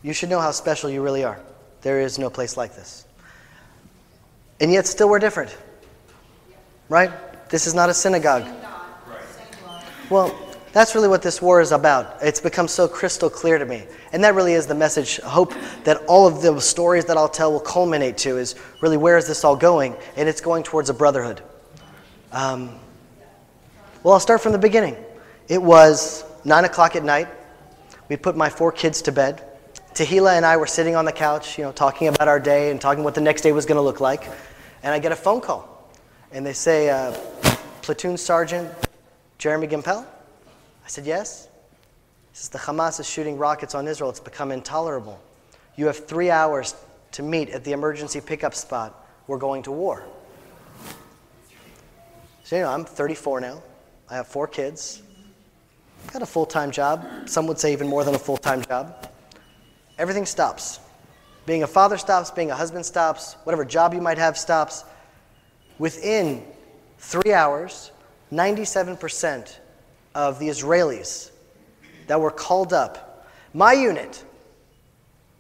You should know how special you really are. There is no place like this. And yet still we're different. Right? This is not a synagogue. Well, that's really what this war is about. It's become so crystal clear to me. And that really is the message, hope that all of the stories that I'll tell will culminate to is really where is this all going? And it's going towards a brotherhood. Well, I'll start from the beginning. It was 9 o'clock at night. We put my 4 kids to bed. Tehila and I were sitting on the couch, talking about our day and talking what the next day was going to look like. And I get a phone call. And they say, Platoon Sergeant Jeremy Gimpel? I said, yes. He says, the Hamas is shooting rockets on Israel. It's become intolerable. You have 3 hours to meet at the emergency pickup spot. We're going to war. So, I'm 34 now. I have 4 kids. Got a full-time job. Some would say even more than a full-time job. Everything stops. Being a father stops. Being a husband stops. Whatever job you might have stops. Within 3 hours, 97% of the Israelis that were called up, my unit,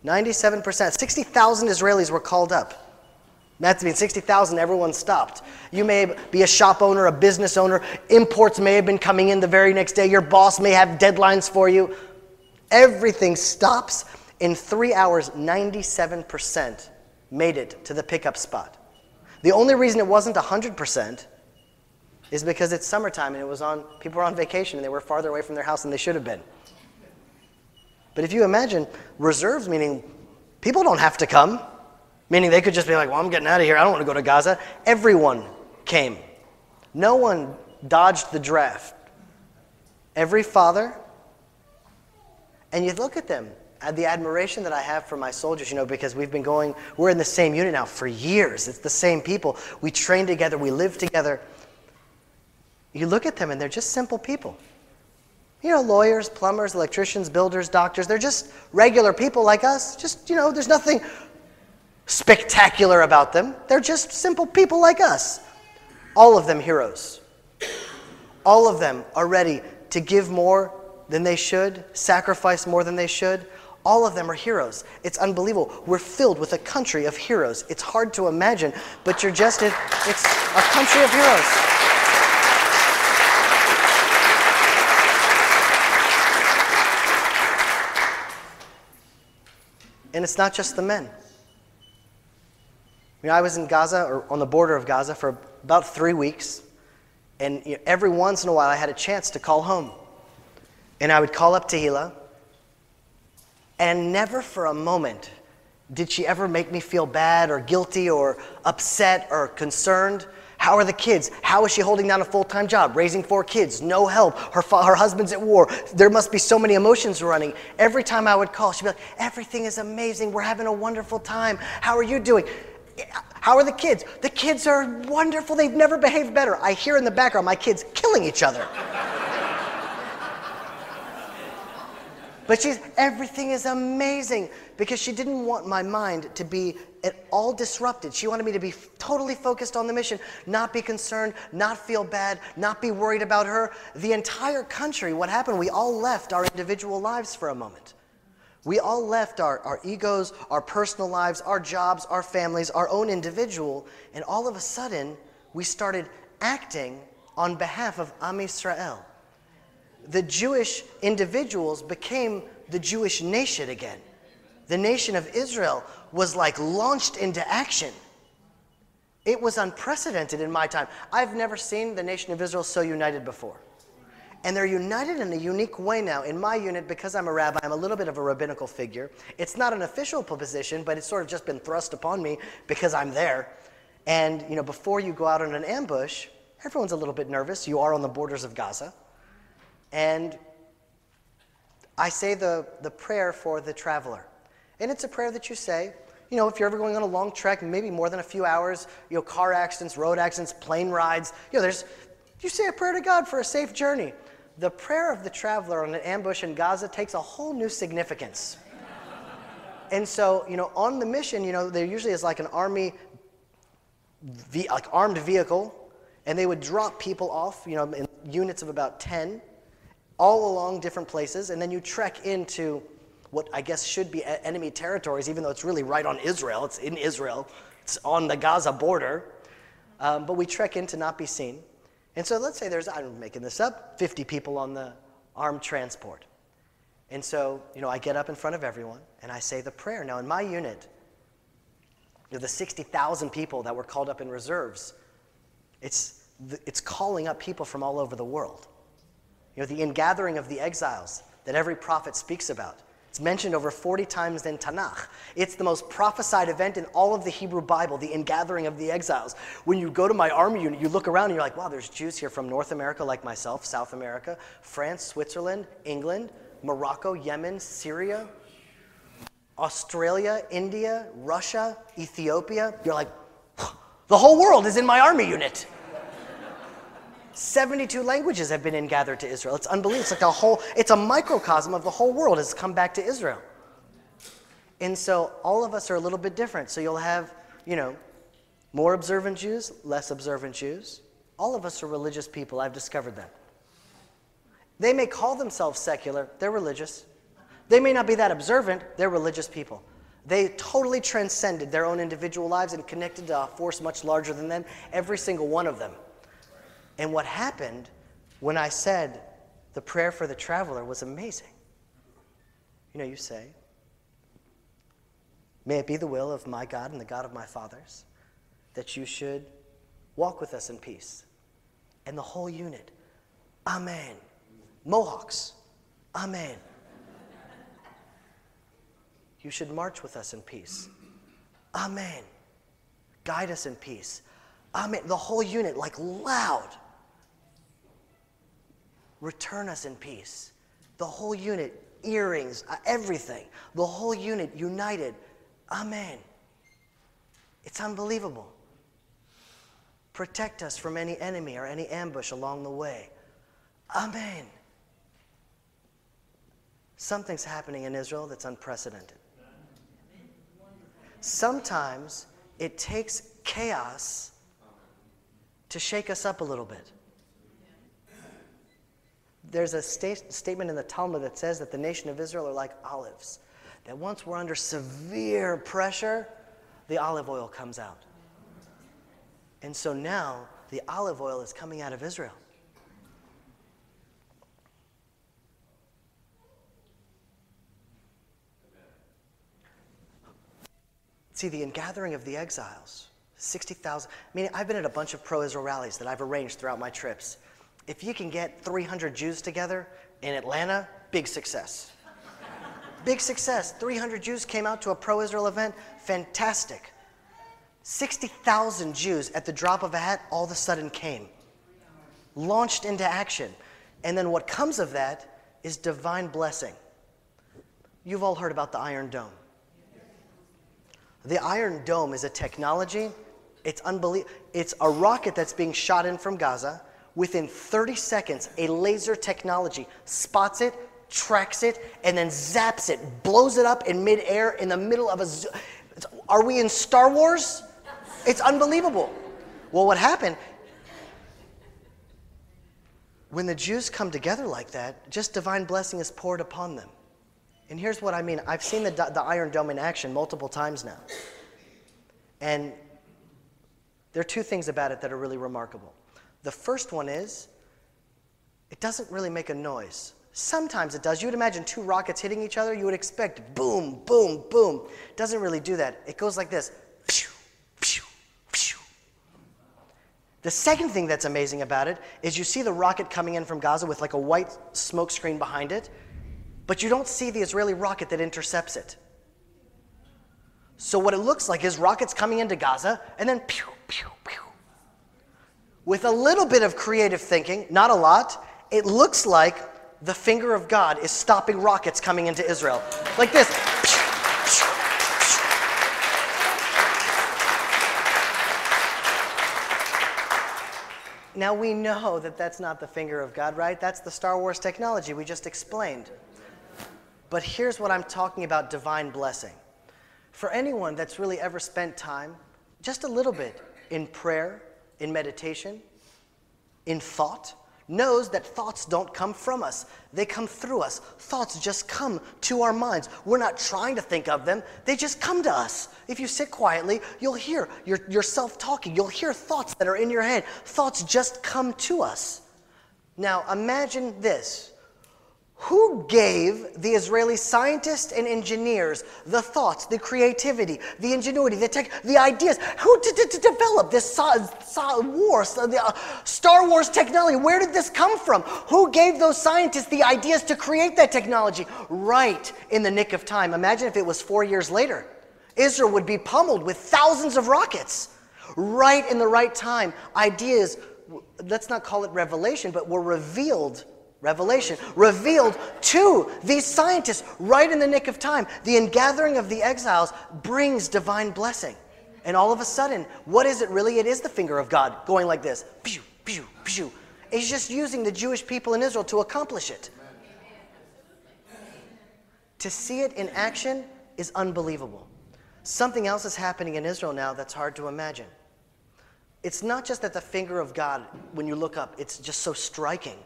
97%, 60,000 Israelis were called up. That means 60,000, everyone stopped. You may be a shop owner, a business owner. Imports may have been coming in the very next day. Your boss may have deadlines for you. Everything stops. In 3 hours, 97% made it to the pickup spot. The only reason it wasn't 100% is because it's summertime and people were on vacation and they were farther away from their house than they should have been. But if you imagine reserves, meaning people don't have to come, meaning they could just be like, well, I'm getting out of here. I don't want to go to Gaza. Everyone came. No one dodged the draft. Every father. And you look at them, the admiration that I have for my soldiers, because we're in the same unit now for years. It's the same people. We train together. We live together. You look at them and they're just simple people. Lawyers, plumbers, electricians, builders, doctors. They're just regular people like us. Just, there's nothing spectacular about them. They're just simple people like us. All of them heroes. All of them are ready to give more than they should, sacrifice more than they should. All of them are heroes. It's unbelievable. We're filled with a country of heroes. It's hard to imagine, but it's a country of heroes. And it's not just the men. I was in Gaza, or on the border of Gaza, for about 3 weeks. And every once in a while, I had a chance to call home. And I would call up Tehila. And never for a moment did she ever make me feel bad or guilty or upset or concerned. How are the kids? How is she holding down a full-time job, raising 4 kids, no help, her husband's at war. There must be so many emotions running. Every time I would call, she'd be like, everything is amazing. We're having a wonderful time. How are you doing? How are the kids? The kids are wonderful. They've never behaved better. I hear in the background my kids killing each other. But everything is amazing, because she didn't want my mind to be at all disrupted. She wanted me to be totally focused on the mission, not be concerned, not feel bad, not be worried about her. The entire country, what happened, we all left our individual lives for a moment. We all left our egos, our personal lives, our jobs, our families, our own individual, and all of a sudden, we started acting on behalf of Am Yisrael. The Jewish individuals became the Jewish nation again. The nation of Israel was like launched into action. It was unprecedented in my time. I've never seen the nation of Israel so united before. And they're united in a unique way now. In my unit, because I'm a rabbi, I'm a little bit of a rabbinical figure. It's not an official position, but it's sort of just been thrust upon me because I'm there. And before you go out on an ambush, everyone's a little bit nervous. You are on the borders of Gaza. And I say the prayer for the traveler. And it's a prayer that you say, if you're ever going on a long trek, maybe more than a few hours, car accidents, road accidents, plane rides, you say a prayer to God for a safe journey. The prayer of the traveler on an ambush in Gaza takes a whole new significance. And so, on the mission, there usually is like an army, armed vehicle, and they would drop people off, in units of about 10, all along different places, and then you trek into what I guess should be enemy territories, even though it's really right on Israel. It's in Israel. It's on the Gaza border. But we trek in to not be seen. And so let's say there's, I'm making this up, 50 people on the armed transport. And so, I get up in front of everyone and I say the prayer. Now, in my unit, the 60,000 people that were called up in reserves, it's calling up people from all over the world. The ingathering of the exiles that every prophet speaks about. It's mentioned over 40 times in Tanakh. It's the most prophesied event in all of the Hebrew Bible, the ingathering of the exiles. When you go to my army unit, you look around and you're like, wow, there's Jews here from North America like myself, South America, France, Switzerland, England, Morocco, Yemen, Syria, Australia, India, Russia, Ethiopia. You're like, the whole world is in my army unit. 72 languages have been ingathered to Israel. It's unbelievable. It's a microcosm of the whole world has come back to Israel. And so all of us are a little bit different. So you'll have, more observant Jews, less observant Jews. All of us are religious people. I've discovered that. They may call themselves secular. They're religious. They may not be that observant. They're religious people. They totally transcended their own individual lives and connected to a force much larger than them, every single one of them. And what happened when I said the prayer for the traveler was amazing. You say, may it be the will of my God and the God of my fathers that you should walk with us in peace. And the whole unit, amen. Mohawks, amen. You should march with us in peace. Amen. Guide us in peace. Amen. The whole unit, like loud. Return us in peace. The whole unit, earrings, everything. The whole unit united. Amen. It's unbelievable. Protect us from any enemy or any ambush along the way. Amen. Something's happening in Israel that's unprecedented. Sometimes it takes chaos to shake us up a little bit. There's a statement in the Talmud that says that the nation of Israel are like olives, that once we're under severe pressure, the olive oil comes out. And so now the olive oil is coming out of Israel. See, the ingathering of the exiles, 60,000. I've been at a bunch of pro-Israel rallies that I've arranged throughout my trips. If you can get 300 Jews together in Atlanta, big success. Big success. 300 Jews came out to a pro-Israel event. Fantastic. 60,000 Jews at the drop of a hat all of a sudden came. Launched into action. And then what comes of that is divine blessing. You've all heard about the Iron Dome. The Iron Dome is a technology. It's unbelievable. It's a rocket that's being shot in from Gaza. Within 30 seconds, a laser technology spots it, tracks it, and then zaps it, blows it up in midair in the middle of a zoo. Are we in Star Wars? It's unbelievable. Well, what happened? When the Jews come together like that, just divine blessing is poured upon them. And here's what I mean. I've seen the Iron Dome in action multiple times now. And there are two things about it that are really remarkable. The first one is, it doesn't really make a noise. Sometimes it does. You would imagine two rockets hitting each other. You would expect boom, boom, boom. It doesn't really do that. It goes like this. Pew, pew, pew. The second thing that's amazing about it is you see the rocket coming in from Gaza with like a white smoke screen behind it, but you don't see the Israeli rocket that intercepts it. So what it looks like is rockets coming into Gaza and then pew, pew, pew. With a little bit of creative thinking, not a lot, it looks like the finger of God is stopping rockets coming into Israel. Like this. Now we know that that's not the finger of God, right? That's the Star Wars technology we just explained. But here's what I'm talking about, divine blessing. For anyone that's really ever spent time, just a little bit, in prayer, in meditation, in thought, knows that thoughts don't come from us. They come through us. Thoughts just come to our minds. We're not trying to think of them. They just come to us. If you sit quietly, you'll hear yourself talking. You'll hear thoughts that are in your head. Thoughts just come to us. Now, imagine this. Who gave the Israeli scientists and engineers the thoughts, the creativity, the ingenuity, the ideas? Who did to develop this Star Wars technology? Where did this come from? Who gave those scientists the ideas to create that technology? Right in the nick of time. Imagine if it was 4 years later. Israel would be pummeled with thousands of rockets. Right in the right time. Ideas, let's not call it revelation, but were revealed to these scientists right in the nick of time. The ingathering of the exiles brings divine blessing. And all of a sudden, what is it really? It is the finger of God going like this. Pew, pew, pew. He's just using the Jewish people in Israel to accomplish it. To see it in action is unbelievable. Something else is happening in Israel now that's hard to imagine. It's not just that the finger of God, when you look up, it's just so striking.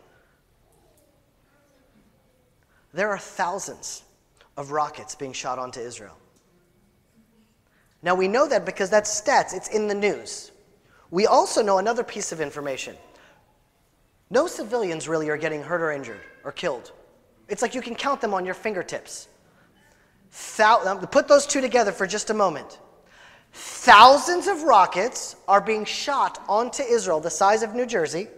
There are thousands of rockets being shot onto Israel. Now we know that because that's stats, it's in the news. We also know another piece of information. No civilians really are getting hurt or injured or killed. It's like you can count them on your fingertips. Put those two together for just a moment. Thousands of rockets are being shot onto Israel, the size of New Jersey,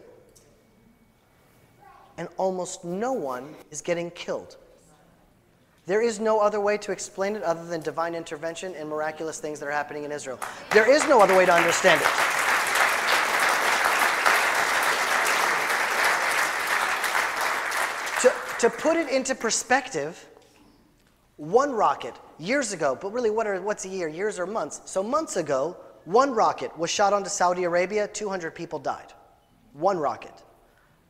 and almost no one is getting killed. There is no other way to explain it other than divine intervention and miraculous things that are happening in Israel. There is no other way to understand it. To put it into perspective, one rocket, years ago, but really what's a year? Years or months? So months ago, one rocket was shot onto Saudi Arabia, 200 people died. One rocket.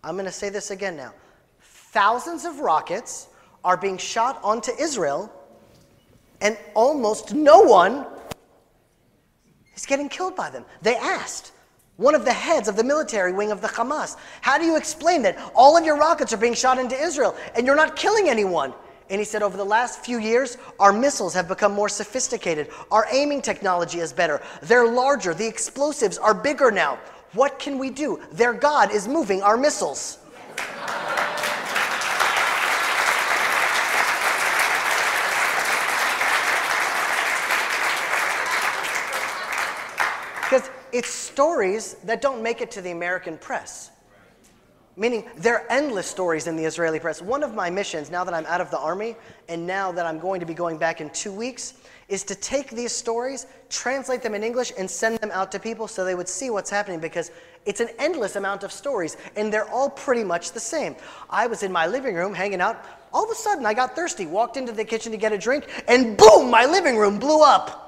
I'm going to say this again now. Thousands of rockets are being shot onto Israel, and almost no one is getting killed by them. They asked one of the heads of the military wing of the Hamas, how do you explain that all of your rockets are being shot into Israel and you're not killing anyone? And he said, over the last few years, our missiles have become more sophisticated. Our aiming technology is better. They're larger. The explosives are bigger now. What can we do? Their God is moving our missiles. Because it's stories that don't make it to the American press. Meaning, there are endless stories in the Israeli press. One of my missions, now that I'm out of the army, and now that I'm going to be going back in 2 weeks, is to take these stories, translate them in English, and send them out to people so they would see what's happening, because it's an endless amount of stories, and they're all pretty much the same. I was in my living room hanging out. All of a sudden, I got thirsty, walked into the kitchen to get a drink, and boom, my living room blew up.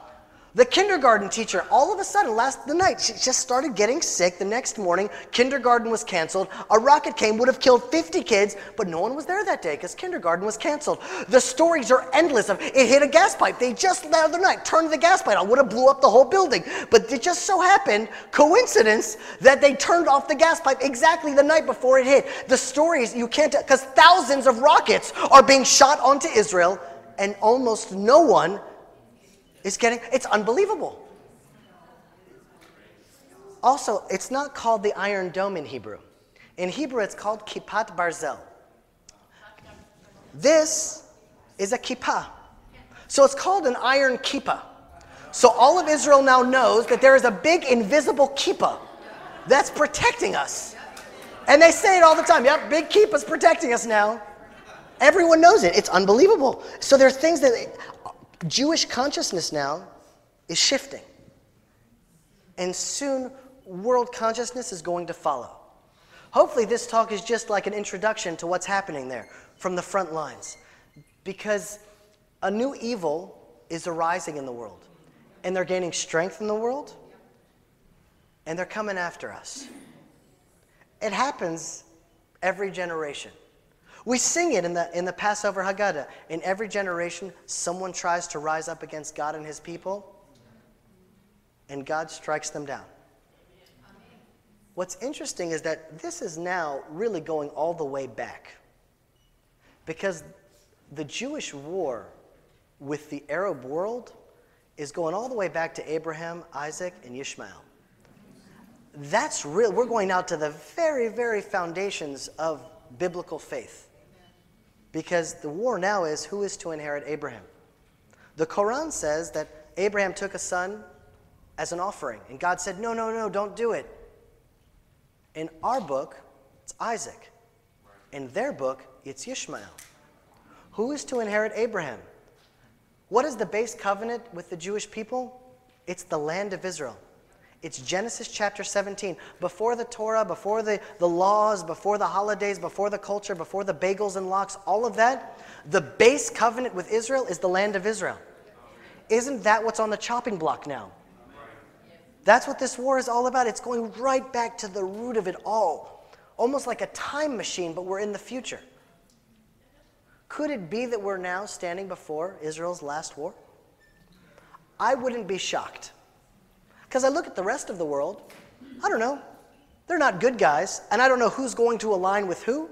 The kindergarten teacher, all of a sudden, the night, she just started getting sick. The next morning, kindergarten was canceled. A rocket came, would have killed 50 kids, but no one was there that day because kindergarten was canceled. The stories are endless of it hit a gas pipe. They just the other night turned the gas pipe on, would have blew up the whole building. But it just so happened, coincidence, that they turned off the gas pipe exactly the night before it hit. The stories, you can't, because thousands of rockets are being shot onto Israel, and almost no one it's unbelievable. Also, it's not called the Iron Dome in Hebrew. In Hebrew, it's called Kippat Barzel. This is a kippah. So it's called an iron kippah. So all of Israel now knows that there is a big invisible kippah that's protecting us. And they say it all the time. Yep, big kippah's protecting us now. Everyone knows it. It's unbelievable. So there's things that Jewish consciousness now is shifting. And soon, world consciousness is going to follow. Hopefully, this talk is just like an introduction to what's happening there from the front lines. Because a new evil is arising in the world. And they're gaining strength in the world. And they're coming after us. It happens every generation. We sing it in the Passover Haggadah. In every generation, someone tries to rise up against God and his people, and God strikes them down. What's interesting is that this is now really going all the way back. Because the Jewish war with the Arab world is going all the way back to Abraham, Isaac, and Ishmael. That's real. We're going out to the very, very foundations of biblical faith. Because the war now is who is to inherit Abraham. The Quran says that Abraham took a son as an offering. And God said, no, no, no, don't do it. In our book, it's Isaac. In their book, it's Ishmael. Who is to inherit Abraham? What is the base covenant with the Jewish people? It's the land of Israel. It's Genesis chapter 17. Before the Torah, before the laws, before the holidays, before the culture, before the bagels and lox, all of that, the base covenant with Israel is the land of Israel. Isn't that what's on the chopping block now? That's what this war is all about. It's going right back to the root of it all. Almost like a time machine, but we're in the future. Could it be that we're now standing before Israel's last war? I wouldn't be shocked. Because I look at the rest of the world, I don't know. They're not good guys, and I don't know who's going to align with who.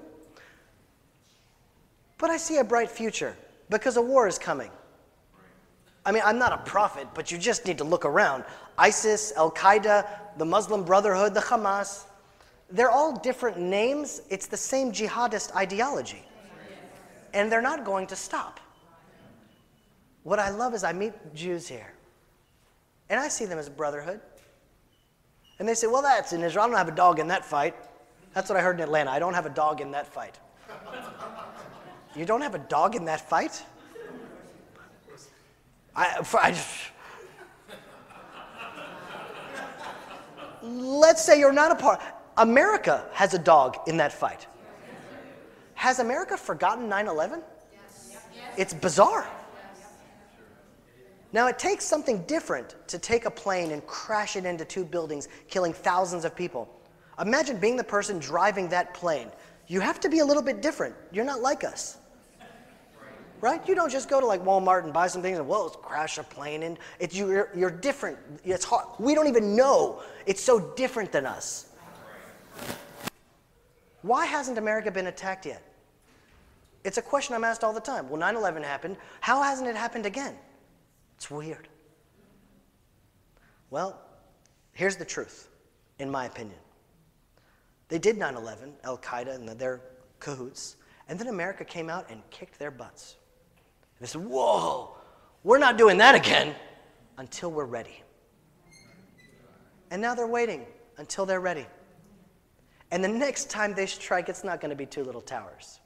But I see a bright future, because a war is coming. I mean, I'm not a prophet, but you just need to look around. ISIS, Al-Qaeda, the Muslim Brotherhood, the Hamas, they're all different names. It's the same jihadist ideology. And they're not going to stop. What I love is I meet Jews here. And I see them as a brotherhood. And they say, well, that's in Israel. I don't have a dog in that fight. That's what I heard in Atlanta. I don't have a dog in that fight. You don't have a dog in that fight? Let's say you're not a part. America has a dog in that fight. Has America forgotten 9/11? Yes. It's bizarre. Now, it takes something different to take a plane and crash it into 2 buildings, killing thousands of people. Imagine being the person driving that plane. You have to be a little bit different. You're not like us. Right? You don't just go to like Walmart and buy some things and, well, let's crash a plane. And you're different. It's hard. We don't even know. It's so different than us. Why hasn't America been attacked yet? It's a question I'm asked all the time. Well, 9/11 happened. How hasn't it happened again? It's weird. Well, here's the truth, in my opinion. They did 9/11, Al-Qaeda and their cahoots, and then America came out and kicked their butts. They said, whoa, we're not doing that again until we're ready. And now they're waiting until they're ready. And the next time they strike, it's not going to be 2 little towers.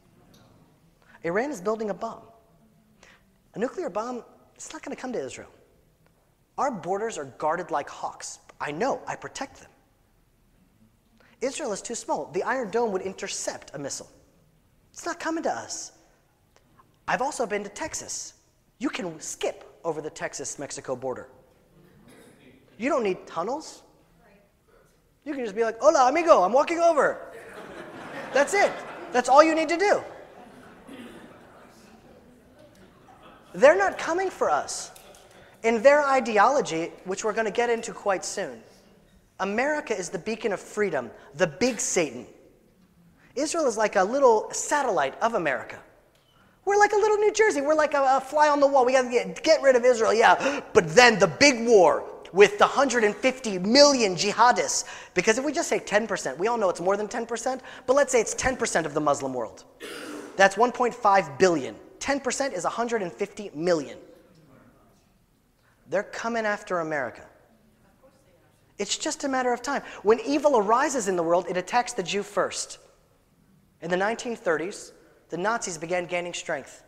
Iran is building a bomb. A nuclear bomb, it's not going to come to Israel. Our borders are guarded like hawks. I know, I protect them. Israel is too small. The Iron Dome would intercept a missile. It's not coming to us. I've also been to Texas. You can skip over the Texas-Mexico border. You don't need tunnels. You can just be like, hola, amigo, I'm walking over. That's it. That's all you need to do. They're not coming for us. In their ideology, which we're going to get into quite soon, America is the beacon of freedom, the big Satan. Israel is like a little satellite of America. We're like a little New Jersey. We're like a fly on the wall. We got to get rid of Israel, yeah. But then the big war with the 150 million jihadists. Because if we just say 10%, we all know it's more than 10%, but let's say it's 10% of the Muslim world. That's 1.5 billion. 10% is 150 million. They're coming after America. It's just a matter of time. When evil arises in the world, it attacks the Jew first. In the 1930s, the Nazis began gaining strength.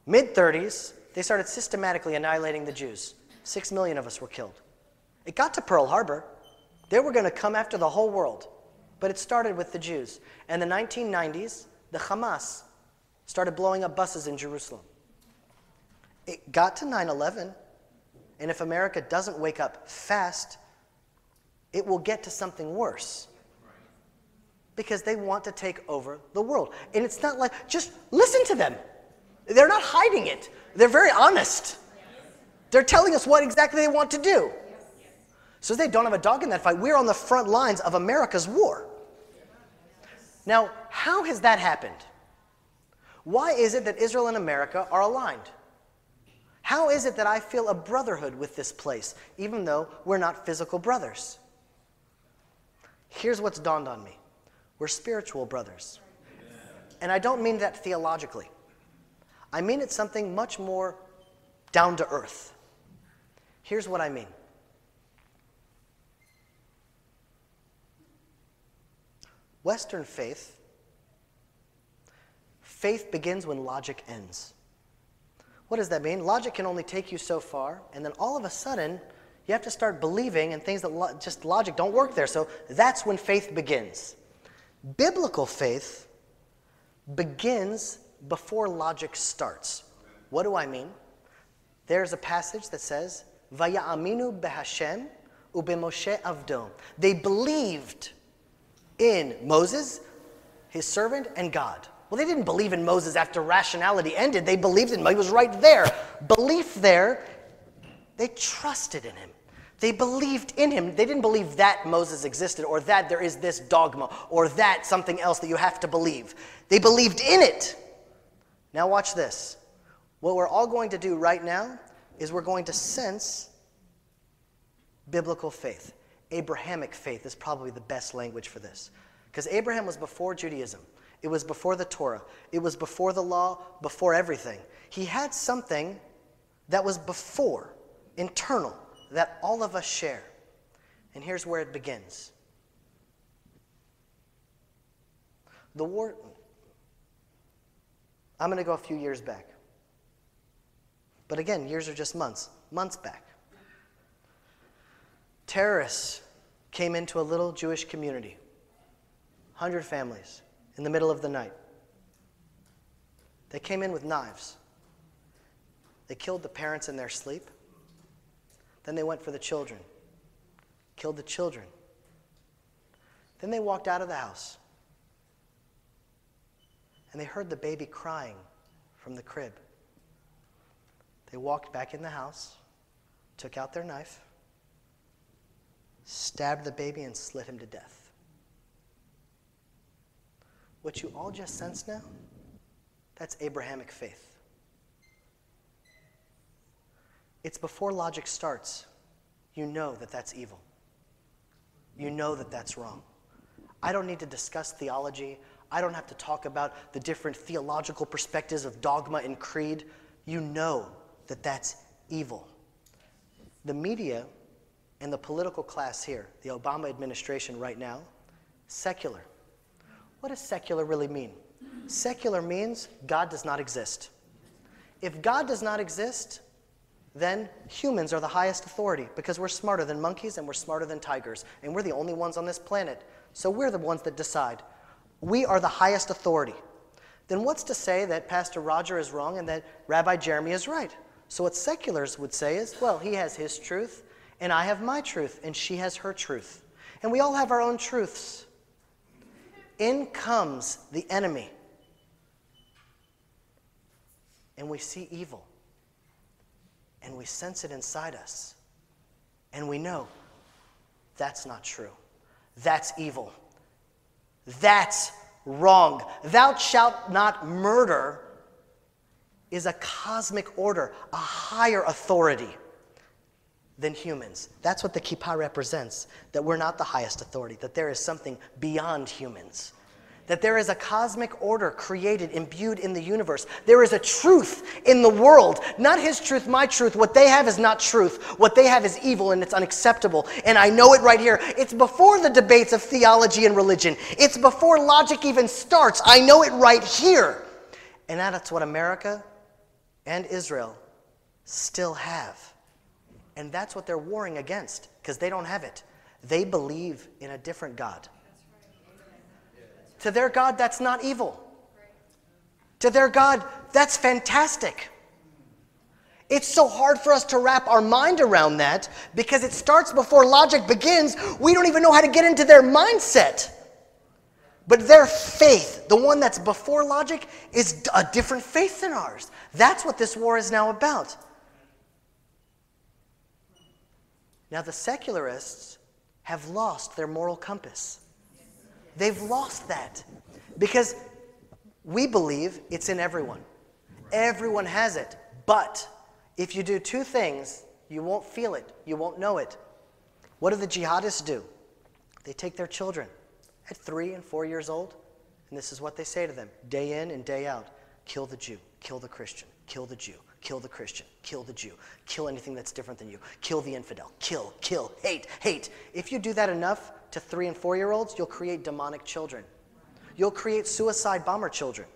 Mid-30s, they started systematically annihilating the Jews. 6 million of us were killed. It got to Pearl Harbor. They were going to come after the whole world. But it started with the Jews. And in the 1990s, the Hamas started blowing up buses in Jerusalem. It got to 9/11, and if America doesn't wake up fast, it will get to something worse. Because they want to take over the world. And it's not like, just listen to them. They're not hiding it. They're very honest. They're telling us what exactly they want to do. So they don't have a dog in that fight. We're on the front lines of America's war. Now, how has that happened? Why is it that Israel and America are aligned? How is it that I feel a brotherhood with this place, even though we're not physical brothers? Here's what's dawned on me. We're spiritual brothers. And I don't mean that theologically. I mean it's something much more down to earth. Here's what I mean. Western faith begins when logic ends. What does that mean? Logic can only take you so far, and then all of a sudden, you have to start believing in things that just logic don't work there. So that's when faith begins. Biblical faith begins before logic starts. What do I mean? There's a passage that says, Vaya'aminu behashem ubemoshe avdo. They believed in Moses, his servant, and God. Well, they didn't believe in Moses after rationality ended. They believed in him. He was right there. Belief there, they trusted in him. They believed in him. They didn't believe that Moses existed or that there is this dogma or that something else that you have to believe. They believed in it. Now watch this. What we're all going to do right now is we're going to sense biblical faith. Abrahamic faith is probably the best language for this. Because Abraham was before Judaism. It was before the Torah. It was before the law, before everything. He had something that was before, internal, that all of us share. And here's where it begins. The war, I'm going to go a few years back. But again, years are just months. Months back. Terrorists came into a little Jewish community. 100 families in the middle of the night. They came in with knives. They killed the parents in their sleep. Then they went for the children. Killed the children. Then they walked out of the house. And they heard the baby crying from the crib. They walked back in the house, took out their knife, stabbed the baby, and slit him to death. What you all just sense now, that's Abrahamic faith. It's before logic starts. You know that that's evil. You know that that's wrong. I don't need to discuss theology. I don't have to talk about the different theological perspectives of dogma and creed. You know that that's evil. The media and the political class here, the Obama administration right now, secular. What does secular really mean? Secular means God does not exist. If God does not exist, then humans are the highest authority because we're smarter than monkeys and we're smarter than tigers, and we're the only ones on this planet. So we're the ones that decide. We are the highest authority. Then what's to say that Pastor Roger is wrong and that Rabbi Jeremy is right? So what seculars would say is, well, he has his truth, and I have my truth, and she has her truth. And we all have our own truths. In comes the enemy. And we see evil. And we sense it inside us. And we know that's not true. That's evil. That's wrong. Thou shalt not murder is a cosmic order, a higher authority than humans. That's what the kippah represents, that we're not the highest authority, that there is something beyond humans, that there is a cosmic order created, imbued in the universe. There is a truth in the world, not his truth, my truth. What they have is not truth. What they have is evil, and it's unacceptable, and I know it right here. It's before the debates of theology and religion. It's before logic even starts. I know it right here. And that's what America and Israel still have. And that's what they're warring against, because they don't have it. They believe in a different God. To their God, that's not evil. To their God, that's fantastic. It's so hard for us to wrap our mind around that because it starts before logic begins. We don't even know how to get into their mindset. But their faith, the one that's before logic, is a different faith than ours. That's what this war is now about. Now the secularists have lost their moral compass. They've lost that because we believe it's in everyone. Everyone has it. But if you do two things, you won't feel it. You won't know it. What do the jihadists do? They take their children at 3 and 4 years old, and this is what they say to them, day in and day out. Kill the Jew. Kill the Christian. Kill the Jew. Kill the Christian. Kill the Jew. Kill anything that's different than you. Kill the infidel. Kill, kill, hate, hate. If you do that enough to 3 and 4 year olds, you'll create demonic children. You'll create suicide bomber children.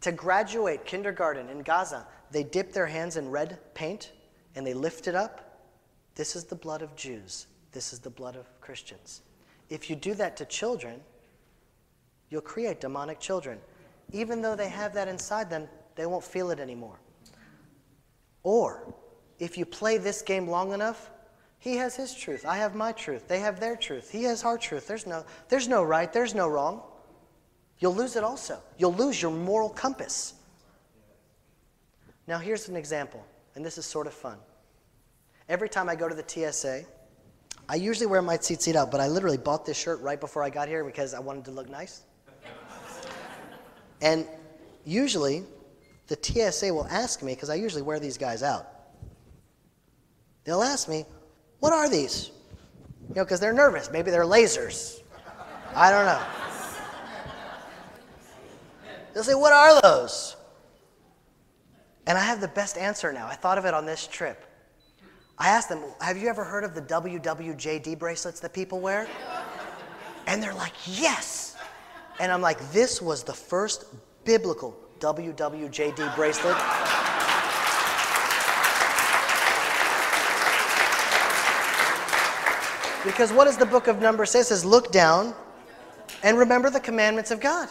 To graduate kindergarten in Gaza, they dip their hands in red paint and they lift it up. This is the blood of Jews. This is the blood of Christians. If you do that to children, you'll create demonic children. Even though they have that inside them, they won't feel it anymore. Or, if you play this game long enough, he has his truth, I have my truth, they have their truth, he has our truth. There's no right, there's no wrong. You'll lose it also. You'll lose your moral compass. Now here's an example, and this is sort of fun. Every time I go to the TSA, I usually wear my tzitzit out, but I literally bought this shirt right before I got here because I wanted to look nice. And usually, the TSA will ask me, because I usually wear these guys out. They'll ask me, what are these? You know, because they're nervous. Maybe they're lasers. I don't know. They'll say, what are those? And I have the best answer now. I thought of it on this trip. I asked them, have you ever heard of the WWJD bracelets that people wear? And they're like, yes. And I'm like, this was the first biblical WWJD bracelet. Because what does the book of Numbers say? It says, look down and remember the commandments of God.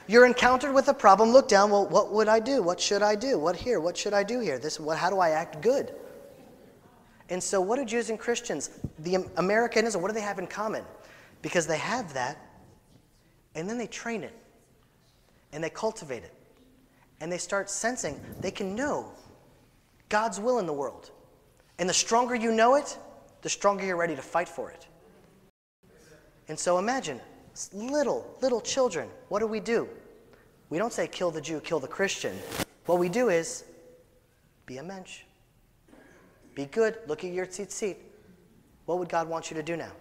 You're encountered with a problem, look down, well, what would I do? What should I do? What here? What should I do here? How do I act good? And so what do Jews and Christians, the Americanism, what do they have in common? Because they have that, and then they train it, and they cultivate it, and they start sensing they can know God's will in the world. And the stronger you know it, the stronger you're ready to fight for it. And so imagine, little children, what do? We don't say kill the Jew, kill the Christian. What we do is be a mensch. Be good, look at your tzitzit. What would God want you to do now?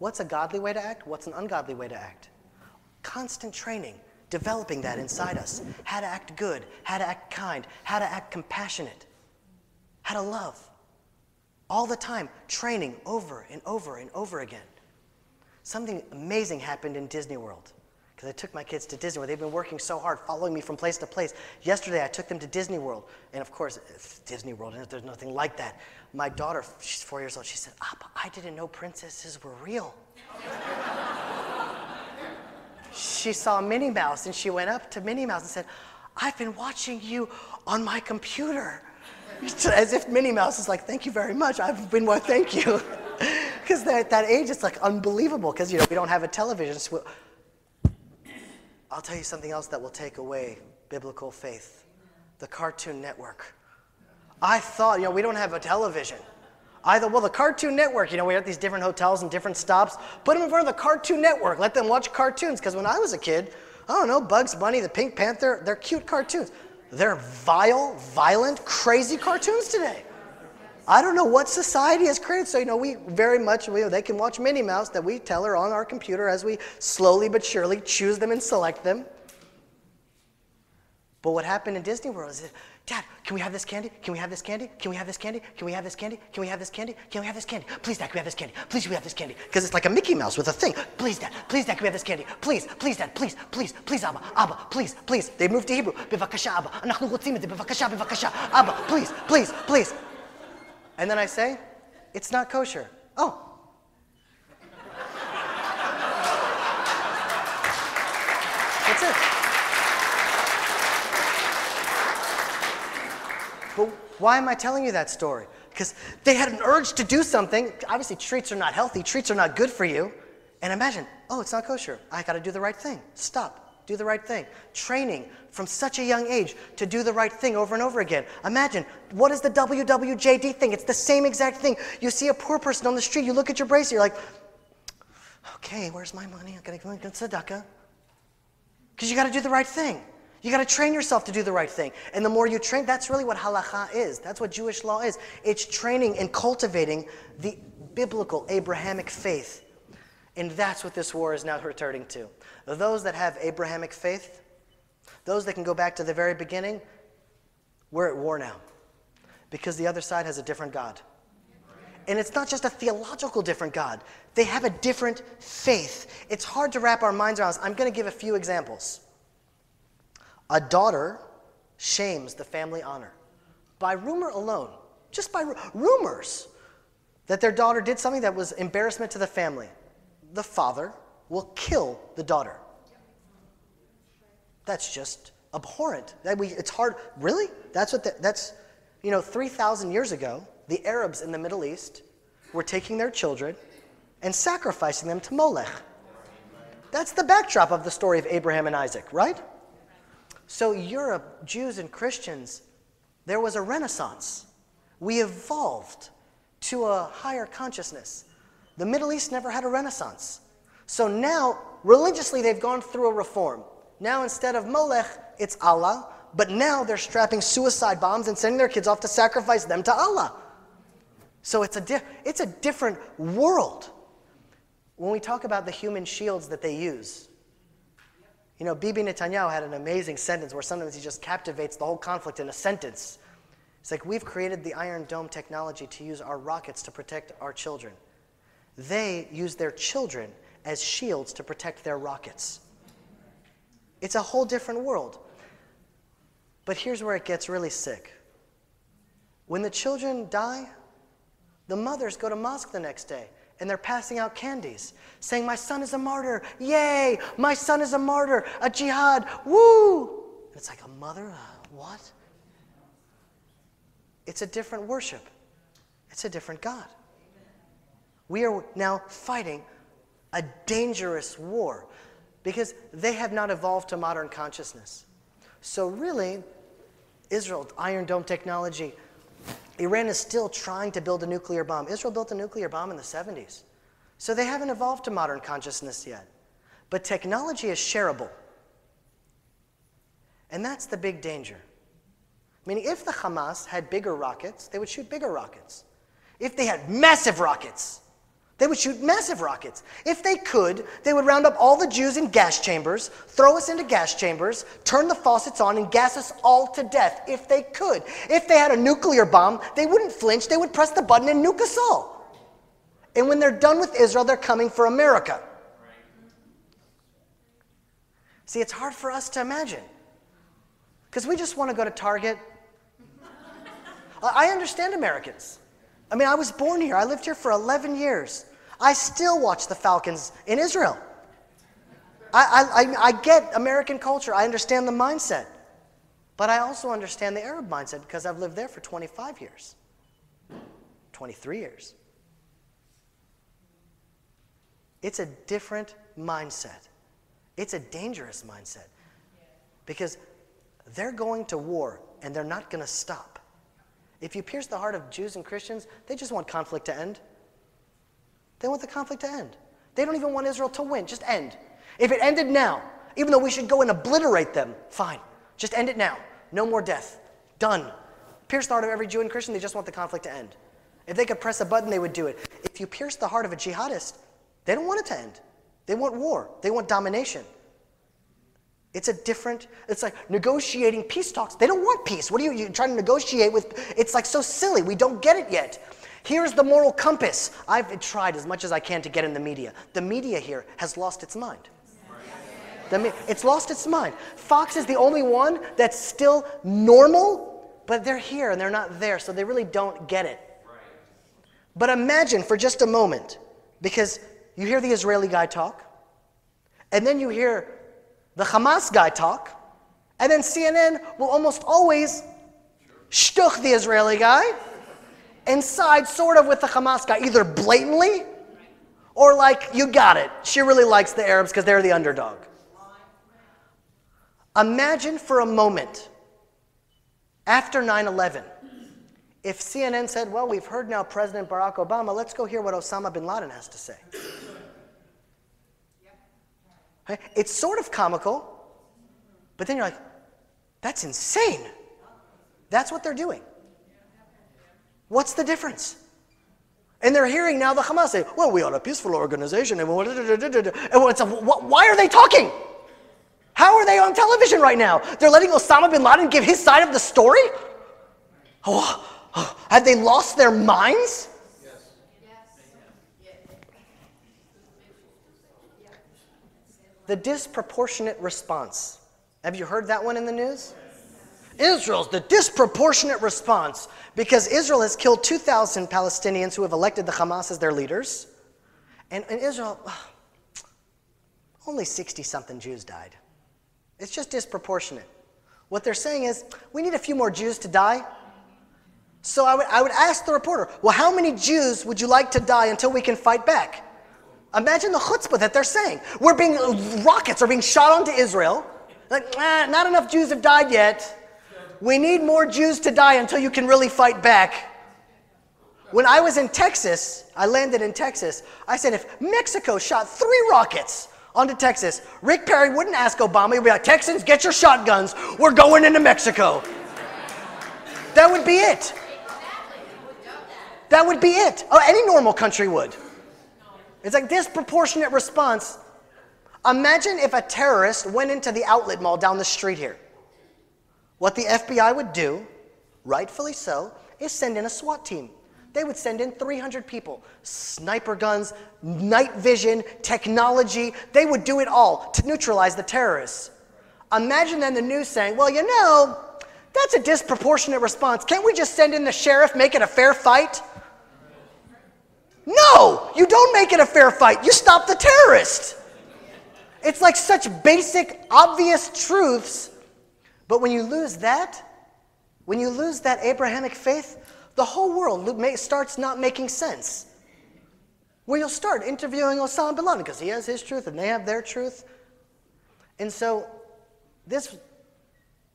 What's a godly way to act? What's an ungodly way to act? Constant training, developing that inside us. How to act good, how to act kind, how to act compassionate, how to love. All the time, training over and over and over again. Something amazing happened in Disney World. Because I took my kids to Disney World. They've been working so hard, following me from place to place. Yesterday, I took them to Disney World. And of course, it's Disney World, and there's nothing like that. My daughter, she's 4 years old, she said, Appa, I didn't know princesses were real. She saw Minnie Mouse, and she went up to Minnie Mouse and said, I've been watching you on my computer. As if Minnie Mouse is like, thank you very much. Thank you. Because that age, it's like unbelievable, because we don't have a television. So I'll tell you something else that will take away biblical faith. The Cartoon Network. I thought, we don't have a television. I thought, well, the Cartoon Network, we're at these different hotels and different stops. Put them in front of the Cartoon Network. Let them watch cartoons. Because when I was a kid, I don't know, Bugs Bunny, the Pink Panther, they're cute cartoons. They're vile, violent, crazy cartoons today. I don't know what society has created. So, we very much, they can watch Minnie Mouse that we tell her on our computer as we slowly but surely choose them and select them. But what happened in Disney World is, Dad, can we have this candy? Can we have this candy? Can we have this candy? Can we have this candy? Can we have this candy? Can we have this candy? Please, Dad, can we have this candy? Please, can we have this candy? Because it's like a Mickey Mouse with a thing. Please, Dad, can we have this candy? Please, Dad, please, Abba, please. They moved to Hebrew. Bivakasha, Abba. Anachnu rotzim et ze, bivakasha, Abba, please. And then I say, it's not kosher. Oh. That's it. But why am I telling you that story? Because they had an urge to do something. Obviously, treats are not healthy. Treats are not good for you. And imagine, oh, it's not kosher. I got to do the right thing. Stop. do the right thing. Training from such a young age to do the right thing over and over again. Imagine, what is the WWJD thing? It's the same exact thing. You see a poor person on the street, you look at your bracelet, you're like, okay, where's my money? I'm going to get tzedakah. Because you got to do the right thing. You got to train yourself to do the right thing. And the more you train, that's really what halakha is. That's what Jewish law is. It's training and cultivating the biblical Abrahamic faith. And that's what this war is now returning to. Those that have Abrahamic faith, those that can go back to the very beginning, we're at war now. Because the other side has a different God. And it's not just a theological different God. They have a different faith. It's hard to wrap our minds around this. I'm going to give a few examples. A daughter shames the family honor by rumor alone, just by rumors that their daughter did something that was embarrassment to the family. The father will kill the daughter. That's just abhorrent. It's hard. Really? That's 3,000 years ago, the Arabs in the Middle East were taking their children and sacrificing them to Molech. That's the backdrop of the story of Abraham and Isaac, right? So Europe, Jews and Christians, there was a renaissance. We evolved to a higher consciousness. The Middle East never had a renaissance. So now, religiously, they've gone through a reform. Now, instead of Molech, it's Allah. But now they're strapping suicide bombs and sending their kids off to sacrifice them to Allah. So it's a different world. When we talk about the human shields that they use, Bibi Netanyahu had an amazing sentence where sometimes he just captivates the whole conflict in a sentence. It's like, we've created the Iron Dome technology to use our rockets to protect our children. They use their children as shields to protect their rockets. It's a whole different world. But here's where it gets really sick. When the children die, the mothers go to mosque the next day and they're passing out candies, saying, my son is a martyr, yay, my son is a martyr, a jihad, woo! And it's like, a mother, what? It's a different worship. It's a different God. We are now fighting a dangerous war because they have not evolved to modern consciousness. So really, Israel, Iron Dome technology, Iran is still trying to build a nuclear bomb. Israel built a nuclear bomb in the 70s. So they haven't evolved to modern consciousness yet. But technology is shareable. And that's the big danger. Meaning, if the Hamas had bigger rockets, they would shoot bigger rockets. If they had massive rockets, they would shoot massive rockets. If they could, they would round up all the Jews in gas chambers, throw us into gas chambers, turn the faucets on, and gas us all to death, if they could. If they had a nuclear bomb, they wouldn't flinch. They would press the button and nuke us all. And when they're done with Israel, they're coming for America. See, it's hard for us to imagine. Because we just want to go to Target. I understand Americans. I mean, I was born here. I lived here for 11 years. I still watch the Falcons in Israel. I get American culture. I understand the mindset. But I also understand the Arab mindset because I've lived there for 25 years, 23 years. It's a different mindset. It's a dangerous mindset because they're going to war and they're not going to stop. If you pierce the heart of Jews and Christians, they just want conflict to end. They want the conflict to end. They don't even want Israel to win, just end. If it ended now, even though we should go and obliterate them, fine. Just end it now. No more death. Done. Pierce the heart of every Jew and Christian, they just want the conflict to end. If they could press a button, they would do it. If you pierce the heart of a jihadist, they don't want it to end. They want war. They want domination. It's like negotiating peace talks. They don't want peace. What are you trying to negotiate with? It's like so silly. We don't get it yet. Here's the moral compass. I've tried as much as I can to get in the media. The media here has lost its mind. It's lost its mind. Fox is the only one that's still normal, but they're here and they're not there, so they really don't get it. But imagine for just a moment, because you hear the Israeli guy talk, and then you hear the Hamas guy talk, and then CNN will almost always shtuch the Israeli guy and side sort of with the Hamas guy, either blatantly or like, you got it. She really likes the Arabs because they're the underdog. Imagine for a moment, after 9/11, if CNN said, well, we've heard now President Barack Obama, let's go hear what Osama bin Laden has to say. Okay? It's sort of comical, but then you're like, that's insane. That's what they're doing. What's the difference? And they're hearing now the Hamas say, well, we are a peaceful organization. And why are they talking? How are they on television right now? They're letting Osama bin Laden give his side of the story? Have they lost their minds? The disproportionate response. Have you heard that one in the news? Israel's the disproportionate response because Israel has killed 2,000 Palestinians who have elected the Hamas as their leaders. And in Israel, only 60-something Jews died. It's just disproportionate. What they're saying is, we need a few more Jews to die. So I would ask the reporter, well, how many Jews would you like to die until we can fight back? Imagine the chutzpah that they're saying. Rockets are being shot onto Israel. Like, not enough Jews have died yet. We need more Jews to die until you can really fight back. When I was in Texas, I landed in Texas, I said, if Mexico shot 3 rockets onto Texas, Rick Perry wouldn't ask Obama. He'd be like, Texans, get your shotguns. We're going into Mexico. That would be it. That would be it. Oh, any normal country would. It's like disproportionate response. Imagine if a terrorist went into the outlet mall down the street here. What the FBI would do, rightfully so, is send in a SWAT team. They would send in 300 people. Sniper guns, night vision, technology. They would do it all to neutralize the terrorists. Imagine then the news saying, well, you know, that's a disproportionate response. Can't we just send in the sheriff, make it a fair fight? No, you don't make it a fair fight. You stop the terrorist. It's like such basic, obvious truths. But when you lose that Abrahamic faith, the whole world starts not making sense. Where you'll start interviewing Osama bin Laden because he has his truth and they have their truth. And so this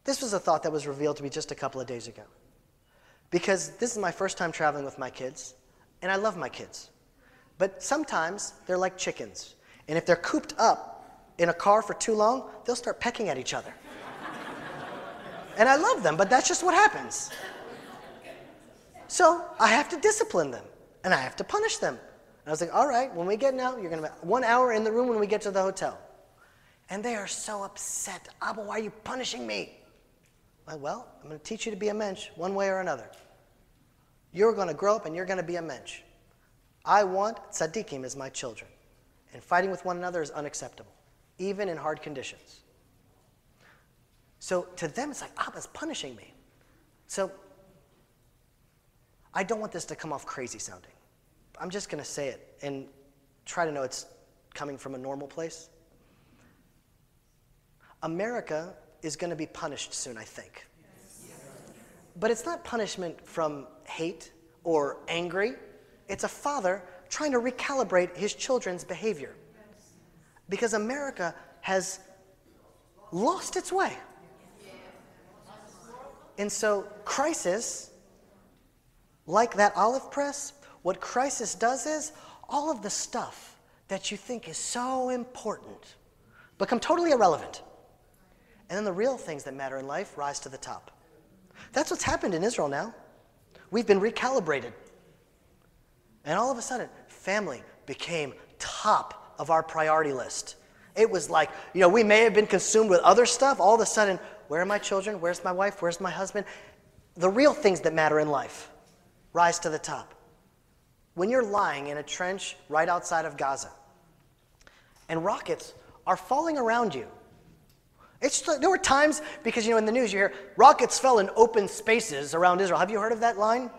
was a thought that was revealed to me just a couple of days ago. Because this is my first time traveling with my kids. And I love my kids. But sometimes they're like chickens. And if they're cooped up in a car for too long, they'll start pecking at each other. And I love them, but that's just what happens. So I have to discipline them. And I have to punish them. And I was like, all right, when we get out, you're going to be 1 hour in the room when we get to the hotel. And they are so upset. Abba, why are you punishing me? Well, I'm going to teach you to be a mensch one way or another. You're going to grow up and you're going to be a mensch. I want tzaddikim as my children. And fighting with one another is unacceptable, even in hard conditions. So to them, it's like, Abba's punishing me. So I don't want this to come off crazy sounding. I'm just going to say it and try to know it's coming from a normal place. America is going to be punished soon, I think. But it's not punishment from hate or angry. It's a father trying to recalibrate his children's behavior. Because America has lost its way. And so crisis, like that olive press, what crisis does is all of the stuff that you think is so important become totally irrelevant. And then the real things that matter in life rise to the top. That's what's happened in Israel now. We've been recalibrated. And all of a sudden, family became top of our priority list. It was like, we may have been consumed with other stuff. All of a sudden, where are my children? Where's my wife? Where's my husband? The real things that matter in life rise to the top. When you're lying in a trench right outside of and rockets are falling around you. There were times, because in the news you hear, rockets fell in open spaces around Israel. Have you heard of that line?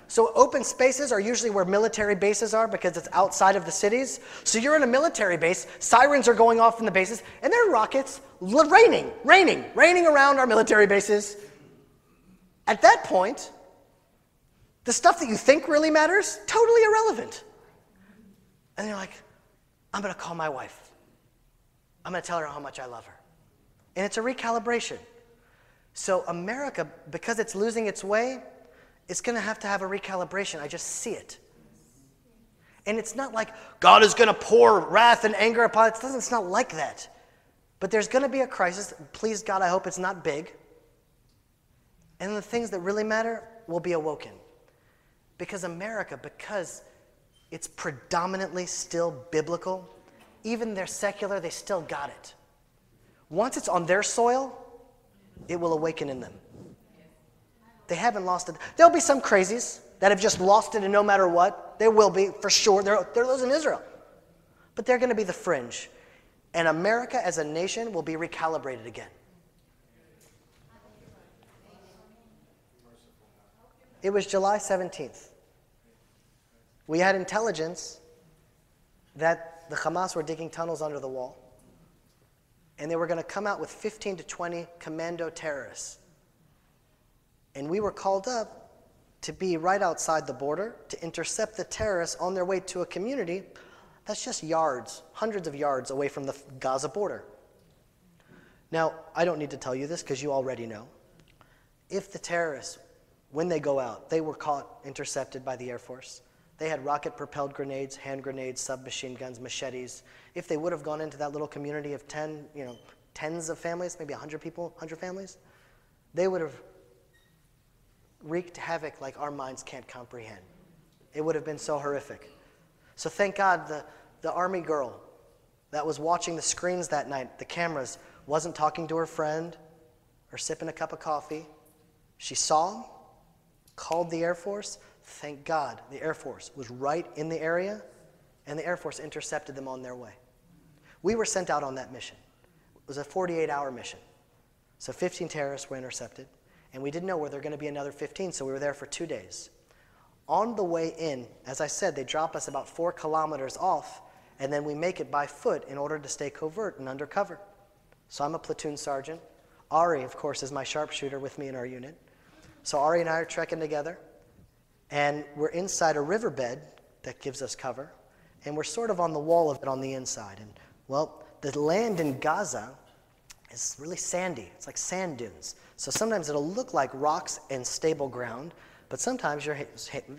So open spaces are usually where military bases are because it's outside of the cities. So you're in a military base, sirens are going off in the bases, and there are rockets raining around our military bases. At that point, the stuff that you think really matters, totally irrelevant. And you're like, I'm going to call my wife. I'm going to tell her how much I love her. And it's a recalibration. So America, because it's losing its way, it's going to have a recalibration. I just see it. And it's not like God is going to pour wrath and anger upon it. It's not like that. But there's going to be a crisis. Please, God, I hope it's not big. And the things that really matter will be awoken. Because America, because it's predominantly still biblical, even they're secular, they still got it. Once it's on their soil, it will awaken in them. They haven't lost it. There'll be some crazies that have just lost it, and no matter what, there will be, for sure. There are those in Israel. But they're going to be the fringe. And America as a nation will be recalibrated again. It was July 17th. We had intelligence that the Hamas were digging tunnels under the wall, and they were going to come out with 15 to 20 commando terrorists. And we were called up to be right outside the border to intercept the terrorists on their way to a community that's just yards, hundreds of yards away from the Gaza border. Now, I don't need to tell you this because you already know. If the terrorists, when they go out, they were caught, intercepted by the Air Force. They had rocket-propelled grenades, hand grenades, submachine guns, machetes. If they would have gone into that little community of tens of families, maybe 100 people, 100 families, they would have wreaked havoc like our minds can't comprehend. It would have been so horrific. So thank God the army girl that was watching the screens that night, the cameras, wasn't talking to her friend or sipping a cup of coffee. She saw, called the Air Force. Thank God the Air Force was right in the area, and the Air Force intercepted them on their way. We were sent out on that mission. It was a 48-hour mission. So 15 terrorists were intercepted, and we didn't know where there were going to be another 15, so we were there for 2 days. On the way in, as I said, they drop us about 4 kilometers off, and then we make it by foot in order to stay covert and undercover. So I'm a platoon sergeant. Ari, of course, is my sharpshooter with me in our unit. So Ari and I are trekking together, and we're inside a riverbed that gives us cover, and we're sort of on the wall of it on the inside. And, well, the land in Gaza is really sandy. It's like sand dunes. So sometimes it'll look like rocks and stable ground, but sometimes your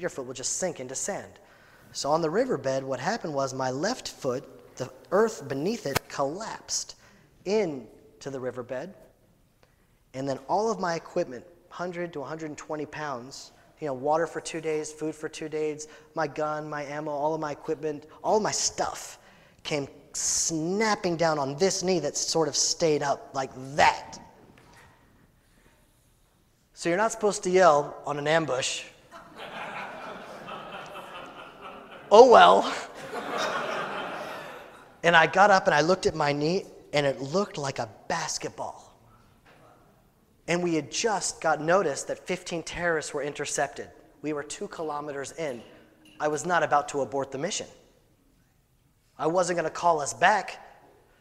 foot will just sink into sand. So on the riverbed, what happened was my left foot, the earth beneath it, collapsed into the riverbed, and then all of my equipment, 100 to 120 pounds, water for 2 days, food for 2 days, my gun, my ammo, all of my equipment, all of my stuff came snapping down on this knee that sort of stayed up like that. So you're not supposed to yell on an ambush. Oh well. And I got up and I looked at my knee and it looked like a basketball. And we had just got notice that 15 terrorists were intercepted. We were 2 kilometers in. I was not about to abort the mission. I wasn't going to call us back.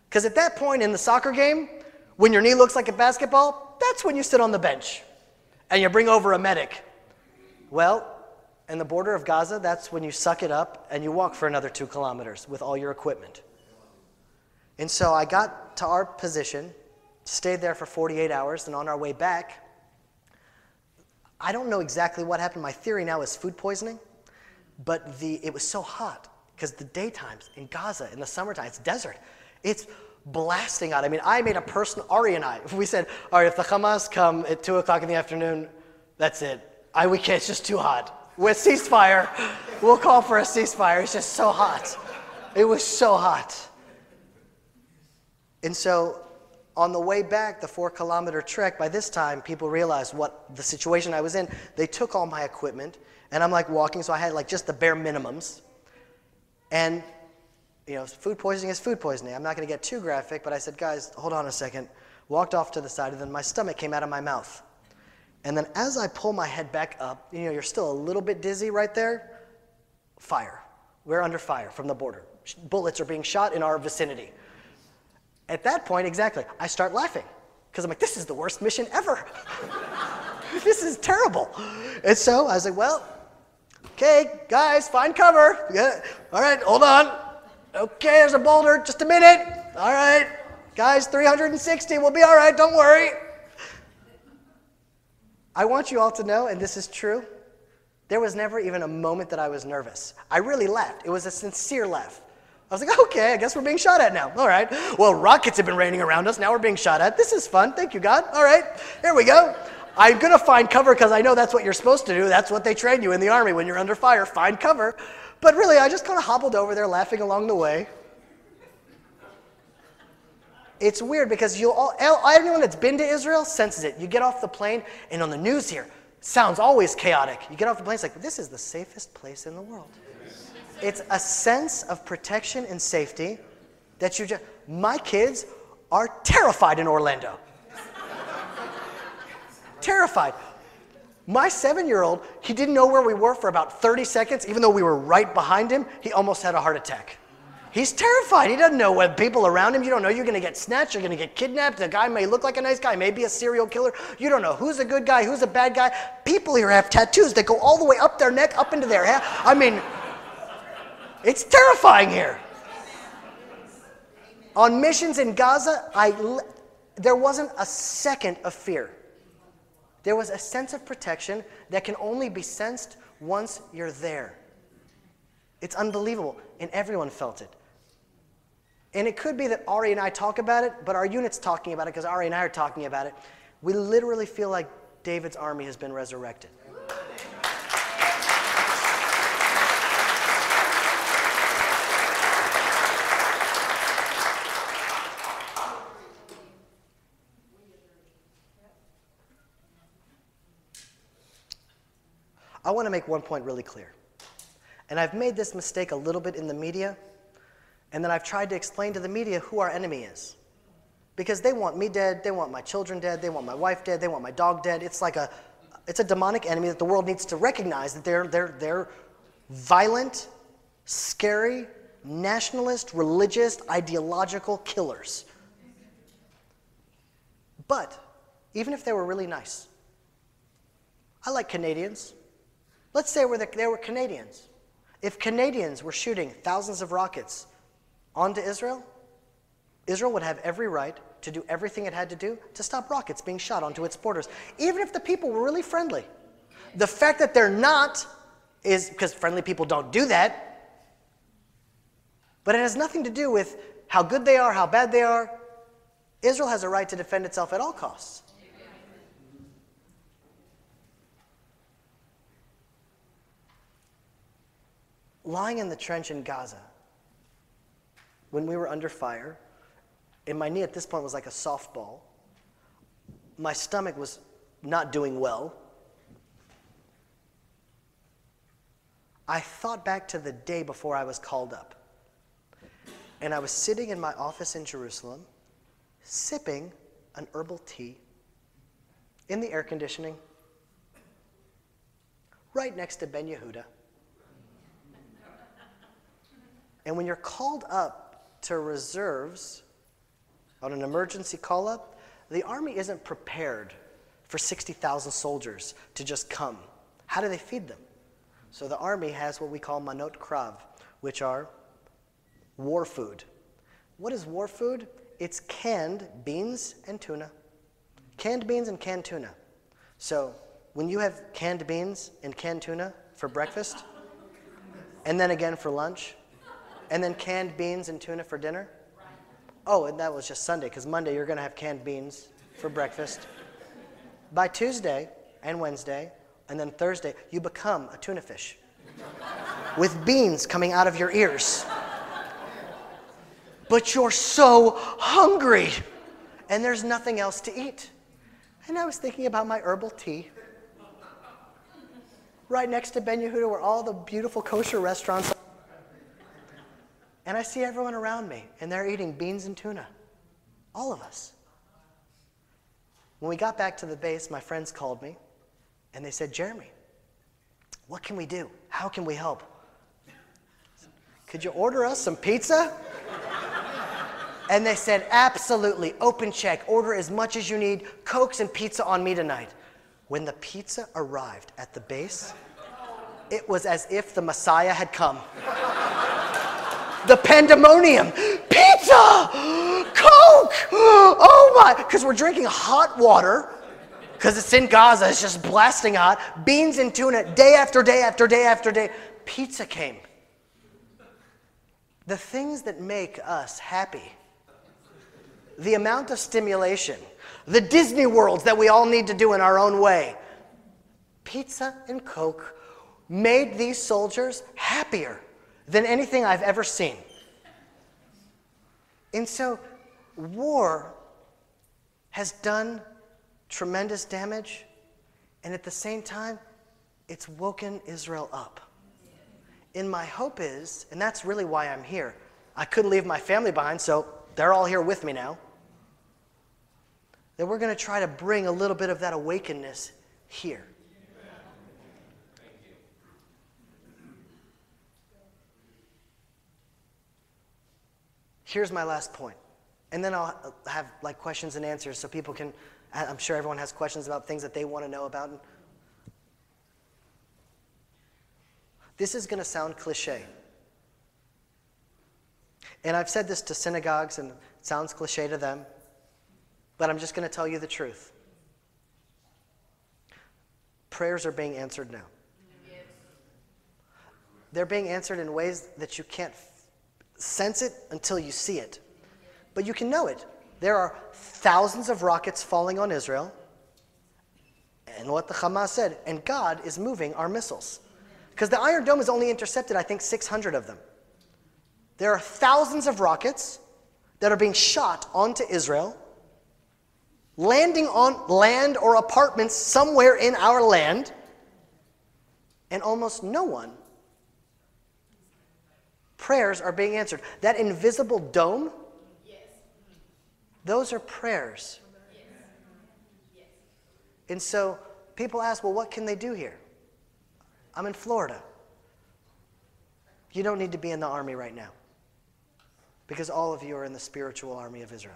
Because at that point in the soccer game, when your knee looks like a basketball, that's when you sit on the bench and you bring over a medic. Well, in the border of Gaza, that's when you suck it up and you walk for another 2 kilometers with all your equipment. And so I got to our position, stayed there for 48 hours, and on our way back, I don't know exactly what happened. My theory now is food poisoning, but it was so hot because the daytimes in Gaza, in the summertime, it's desert. It's blasting out. I mean, I made a personal, Ari and I, we said, all right, if the Hamas come at 2 o'clock in the afternoon, that's it. We can't, it's just too hot. With ceasefire, we'll call for a ceasefire. It's just so hot. It was so hot. And so on the way back, the 4-kilometer trek, by this time, people realized what the situation I was in. They took all my equipment, and I'm like walking, so I had like just the bare minimums. And, food poisoning is food poisoning. I'm not going to get too graphic, but I said, guys, hold on a second. Walked off to the side, and then my stomach came out of my mouth. And then as I pull my head back up, you're still a little bit dizzy right there. Fire. We're under fire from the border. Bullets are being shot in our vicinity. At that point, exactly, I start laughing. Because I'm like, this is the worst mission ever. This is terrible. And so I was like, well, okay, guys, find cover. Yeah. All right, hold on. Okay, there's a boulder. Just a minute. All right. Guys, 360, we'll be all right, don't worry. I want you all to know, and this is true, there was never even a moment that I was nervous. I really laughed. It was a sincere laugh. I was like, okay, I guess we're being shot at now. All right. Well, rockets have been raining around us. Now we're being shot at. This is fun. Thank you, God. All right. Here we go. I'm going to find cover because I know that's what you're supposed to do. That's what they train you in the Army when you're under fire. Find cover. But really, I just kind of hobbled over there laughing along the way. It's weird because everyone that's been to Israel senses it. You get off the plane, and on the news here, sounds always chaotic. You get off the plane, it's like, this is the safest place in the world. It's a sense of protection and safety that you just... My kids are terrified in Orlando. Terrified. My 7-year-old, he didn't know where we were for about 30 seconds. Even though we were right behind him, he almost had a heart attack. He's terrified. He doesn't know what people around him. You don't know. You're going to get snatched. You're going to get kidnapped. The guy may look like a nice guy, may be a serial killer. You don't know who's a good guy, who's a bad guy. People here have tattoos that go all the way up their neck, up into their head. I mean, it's terrifying here. On missions in Gaza, there wasn't a second of fear. There was a sense of protection that can only be sensed once you're there. It's unbelievable, and everyone felt it. And it could be that Ari and I talk about it, but our unit's talking about it because Ari and I are talking about it. We literally feel like David's army has been resurrected. I want to make one point really clear. And I've made this mistake a little bit in the media, and then I've tried to explain to the media who our enemy is. Because they want me dead, they want my children dead, they want my wife dead, they want my dog dead. It's a demonic enemy that the world needs to recognize that they're violent, scary, nationalist, religious, ideological killers. But even if they were really nice, I like Canadians. Let's say they were Canadians. If Canadians were shooting thousands of rockets onto Israel, Israel would have every right to do everything it had to do to stop rockets being shot onto its borders, even if the people were really friendly. The fact that they're not is because friendly people don't do that, but it has nothing to do with how good they are, how bad they are. Israel has a right to defend itself at all costs. Lying in the trench in Gaza, when we were under fire, and my knee at this point was like a softball, my stomach was not doing well. I thought back to the day before I was called up. And I was sitting in my office in Jerusalem, sipping an herbal tea in the air conditioning, right next to Ben Yehuda. And when you're called up to reserves on an emergency call-up, the army isn't prepared for 60,000 soldiers to just come. How do they feed them? So the army has what we call manot krav, which are war food. What is war food? It's canned beans and tuna. Canned beans and canned tuna. So when you have canned beans and canned tuna for breakfast, and then again for lunch, and then canned beans and tuna for dinner. Oh, and that was just Sunday, because Monday you're going to have canned beans for breakfast. By Tuesday and Wednesday, and then Thursday, you become a tuna fish with beans coming out of your ears. But you're so hungry, and there's nothing else to eat. And I was thinking about my herbal tea right next to Ben Yehuda, where all the beautiful kosher restaurants are. And I see everyone around me, and they're eating beans and tuna. All of us. When we got back to the base, my friends called me, and they said, Jeremy, what can we do? How can we help? Could you order us some pizza? And they said, absolutely, open check, order as much as you need, Cokes and pizza on me tonight. When the pizza arrived at the base, it was as if the Messiah had come. The pandemonium. Pizza! Coke! Coke! Oh my! Because we're drinking hot water, because it's in Gaza, it's just blasting hot. Beans and tuna, day after day after day after day. Pizza came. The things that make us happy, the amount of stimulation, the Disney worlds that we all need to do in our own way, pizza and Coke made these soldiers happier than anything I've ever seen. And so war has done tremendous damage, and at the same time, it's woken Israel up. And my hope is, and that's really why I'm here, I couldn't leave my family behind, so they're all here with me now, that we're going to try to bring a little bit of that awakeness here. Here's my last point. And then I'll have like questions and answers so people can, I'm sure everyone has questions about things that they want to know about. This is going to sound cliche. And I've said this to synagogues and it sounds cliche to them, but I'm just going to tell you the truth. Prayers are being answered now. They're being answered in ways that you can't sense it until you see it. But you can know it. There are thousands of rockets falling on Israel. And what the Hamas said, and God is moving our missiles. Because the Iron Dome has only intercepted, I think, 600 of them. There are thousands of rockets that are being shot onto Israel, landing on land or apartments somewhere in our land, and almost no one. Prayers are being answered. That invisible dome, those are prayers. And so people ask, well, what can they do here? I'm in Florida. You don't need to be in the army right now, because all of you are in the spiritual army of Israel.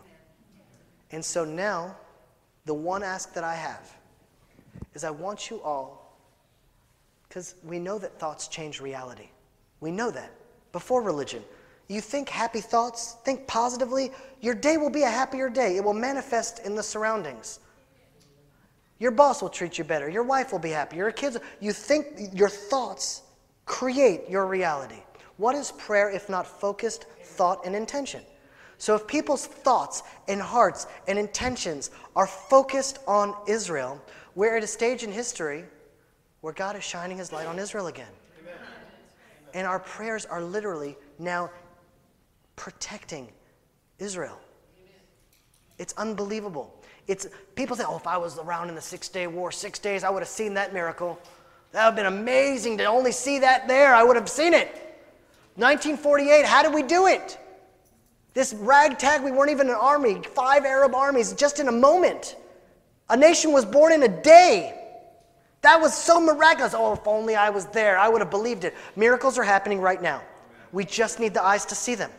And so now, the one ask that I have is I want you all, because we know that thoughts change reality. We know that. Before religion, you think happy thoughts, think positively, your day will be a happier day. It will manifest in the surroundings. Your boss will treat you better. Your wife will be happy. Your kids, you think your thoughts create your reality. What is prayer if not focused thought and intention? So if people's thoughts and hearts and intentions are focused on Israel, we're at a stage in history where God is shining his light on Israel again. And our prayers are literally now protecting Israel. It's unbelievable. People say, oh, if I was around in the 6-day war, 6 days, I would have seen that miracle. That would have been amazing to only see that there. I would have seen it. 1948, how did we do it? This ragtag, we weren't even an army, 5 Arab armies, just in a moment. A nation was born in a day. That was so miraculous. Oh, if only I was there, I would have believed it. Miracles are happening right now. We just need the eyes to see them.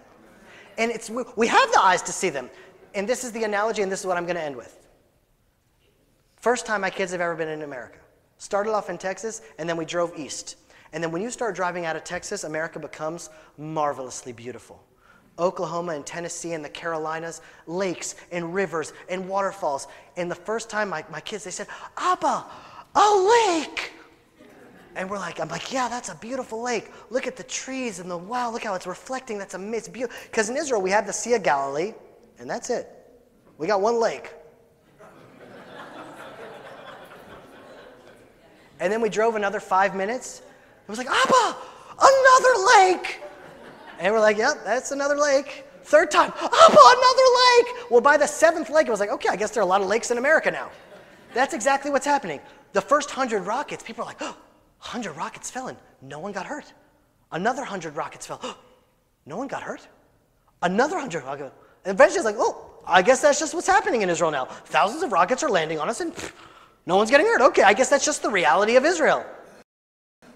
And we have the eyes to see them. And this is the analogy, and this is what I'm going to end with. First time my kids have ever been in America. Started off in Texas, and then we drove east. And then when you start driving out of Texas, America becomes marvelously beautiful. Oklahoma and Tennessee and the Carolinas, lakes and rivers and waterfalls. And the first time my kids, they said, Abba, a lake. And I'm like, yeah, that's a beautiful lake. Look at the trees and wow, look how it's reflecting. That's amazing. It's beautiful. Because in Israel, we have the Sea of Galilee, and that's it. We got one lake. And then we drove another 5 minutes. It was like, Abba, another lake. And we're like, yep, that's another lake. Third time, Abba, another lake. Well, by the 7th lake, it was like, okay, I guess there are a lot of lakes in America now. That's exactly what's happening. The first 100 rockets, people are like, oh, 100 rockets fell and no one got hurt. Another 100 rockets fell. Oh, no one got hurt. Another 100 rockets. And eventually it's like, oh, I guess that's just what's happening in Israel now. Thousands of rockets are landing on us and no one's getting hurt. Okay, I guess that's just the reality of Israel.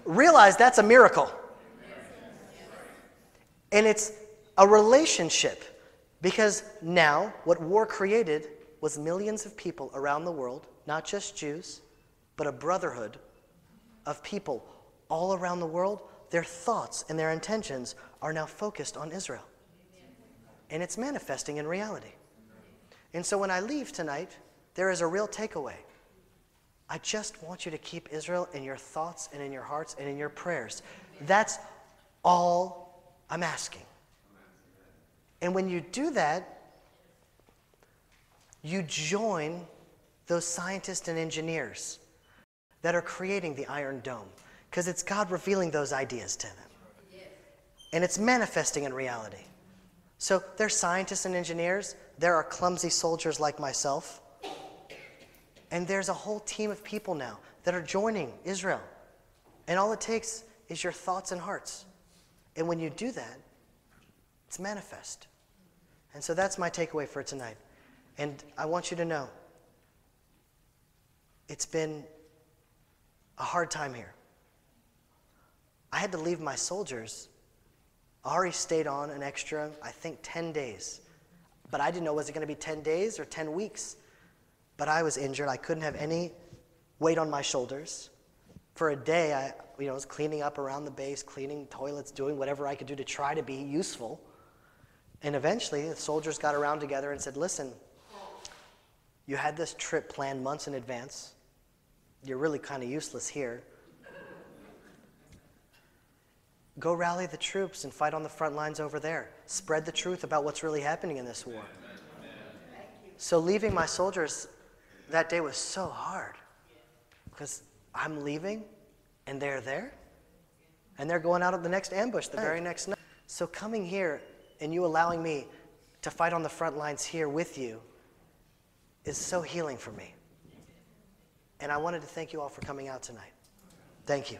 Realize that's a miracle. And it's a relationship, because now what war created was millions of people around the world, not just Jews, but a brotherhood of people all around the world. Their thoughts and their intentions are now focused on Israel. And it's manifesting in reality. And so when I leave tonight, there is a real takeaway. I just want you to keep Israel in your thoughts and in your hearts and in your prayers. That's all I'm asking. And when you do that, you join those scientists and engineers that are creating the Iron Dome, because it's God revealing those ideas to them. And it's manifesting in reality. So they're scientists and engineers. There are clumsy soldiers like myself. And there's a whole team of people now that are joining Israel. And all it takes is your thoughts and hearts. And when you do that, it's manifest. And so that's my takeaway for tonight. And I want you to know, it's been a hard time here. I had to leave my soldiers. Ari stayed on an extra, I think, 10 days. But I didn't know, was it going to be 10 days or 10 weeks? But I was injured. I couldn't have any weight on my shoulders. For a day, I was cleaning up around the base, cleaning toilets, doing whatever I could do to try to be useful. And eventually, the soldiers got around together and said, listen, you had this trip planned months in advance. You're really kind of useless here. Go rally the troops and fight on the front lines over there. Spread the truth about what's really happening in this war. So leaving my soldiers that day was so hard, because I'm leaving and they're there and they're going out of the next ambush the very next night. So coming here and you allowing me to fight on the front lines here with you is so healing for me. And I wanted to thank you all for coming out tonight. Thank you.